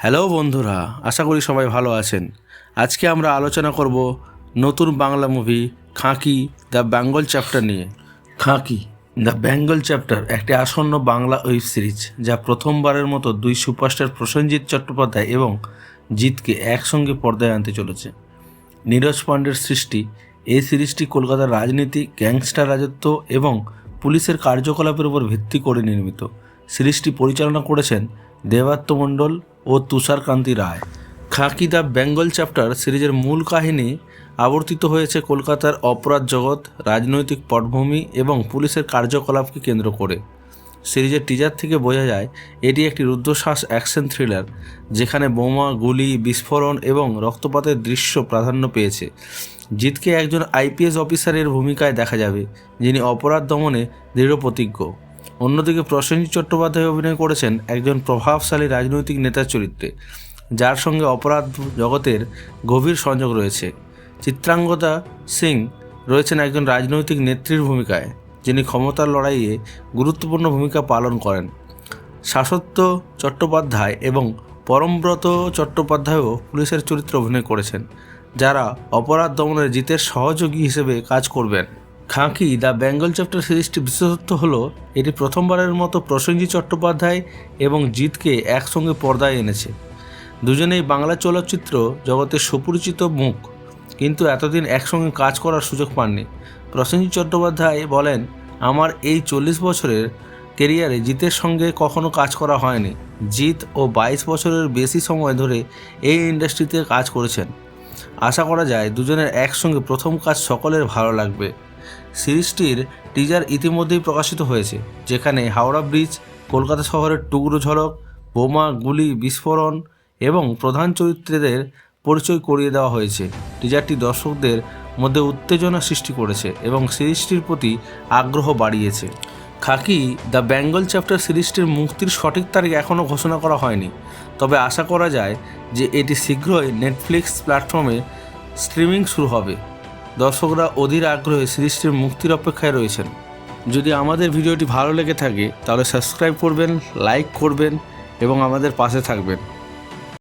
Hello বন্ধুরা, আশা করি সবাই ভালো আছেন। আজকে আমরা আলোচনা করব নতুন Bangla movie Khakee the Bengal chapter নিয়ে। খাঁকি দ্য বেঙ্গল চ্যাপ্টার একটি আসন্ন বাংলা ওয়েব সিরিজ, যা প্রথমবারের মতো দুই সুপারস্টার প্রসেনজিৎ চট্টোপাধ্যায় এবং জিৎকে একসঙ্গে পর্দায় আনতে চলেছে। নীরজ পাণ্ডের সৃষ্টি এই সিরিজটি কলকাতার রাজনীতি, গ্যাংস্টার রাজত্ব এবং পুলিশের কার্যকলাপের উপর ভিত্তি করে নির্মিত। সিরিজটি পরিচালনা করেছেন দেবাত্ম মণ্ডল ও তুষারকান্তি রায়। খাঁকি দ্য বেঙ্গল চ্যাপ্টার সিরিজের মূল কাহিনী আবর্তিত হয়েছে কলকাতার অপরাধ জগৎ, রাজনৈতিক পটভূমি এবং পুলিশের কার্যকলাপকে কেন্দ্র করে। সিরিজের টিজার থেকে বোঝা যায় এটি একটি রুদ্ধশ্বাস অ্যাকশন থ্রিলার, যেখানে বোমা, গুলি, বিস্ফোরণ এবং রক্তপাতের দৃশ্য প্রাধান্য পেয়েছে। জিতকে একজন আইপিএস অফিসারের ভূমিকায় দেখা যাবে, যিনি অপরাধ দমনে দৃঢ় প্রতিজ্ঞ। অন্যদিকে প্রসেনজিৎ চট্টোপাধ্যায় অভিনয় করেছেন একজন প্রভাবশালী রাজনৈতিক নেতার চরিত্রে, যার সঙ্গে অপরাধ জগতের গভীর সংযোগ রয়েছে। চিত্রাঙ্গদা সিং রয়েছেন একজন রাজনৈতিক নেত্রীর ভূমিকায়, যিনি ক্ষমতার লড়াইয়ে গুরুত্বপূর্ণ ভূমিকা পালন করেন। শাশ্বত চট্টোপাধ্যায় এবং পরমব্রত চট্টোপাধ্যায়ও পুলিশের চরিত্রে অভিনয় করেছেন, যারা অপরাধ দমনের জিতের সহযোগী হিসেবে কাজ করবেন। খাঁকি দ্য বেঙ্গল চ্যাপ্টার সিরিজটির বিশেষত্ব হলো এটি প্রথমবারের মতো প্রসেনজিৎ চট্টোপাধ্যায় এবং জিৎকে একসঙ্গে পর্দায় এনেছে। দুজনেই বাংলা চলচ্চিত্র জগতের সুপরিচিত মুখ, কিন্তু এতদিন একসঙ্গে কাজ করার সুযোগ পাননি। প্রসেনজিৎ চট্টোপাধ্যায় বলেন, আমার এই 40 বছরের কেরিয়ারে জিতের সঙ্গে কখনো কাজ করা হয়নি। জিৎ ও 22 বছরের বেশি সময় ধরে এই ইন্ডাস্ট্রিতে কাজ করেছেন। আশা করা যায় দুজনের একসঙ্গে প্রথম কাজ সকলের ভালো লাগবে। সিরিজটির টিজার ইতিমধ্যেই প্রকাশিত হয়েছে, যেখানে হাওড়া ব্রিজ, কলকাতা শহরের টুকরো ঝলক, বোমা, গুলি, বিস্ফোরণ এবং প্রধান চরিত্রদের পরিচয় করিয়ে দেওয়া হয়েছে। টিজারটি দর্শকদের মধ্যে উত্তেজনা সৃষ্টি করেছে এবং সিরিজটির প্রতি আগ্রহ বাড়িয়েছে। খাঁকি দ্য বেঙ্গল চ্যাপ্টার সিরিজটির মুক্তির সঠিক তারিখ এখনও ঘোষণা করা হয়নি, তবে আশা করা যায় যে এটি শীঘ্রই নেটফ্লিক্স প্ল্যাটফর্মে স্ট্রিমিং শুরু হবে। দর্শকরা অধীর আগ্রহে সিরিজটির মুক্তির অপেক্ষায় রয়েছেন। যদি আমাদের ভিডিওটি ভালো লেগে থাকে তাহলে সাবস্ক্রাইব করবেন, লাইক করবেন এবং আমাদের পাশে থাকবেন।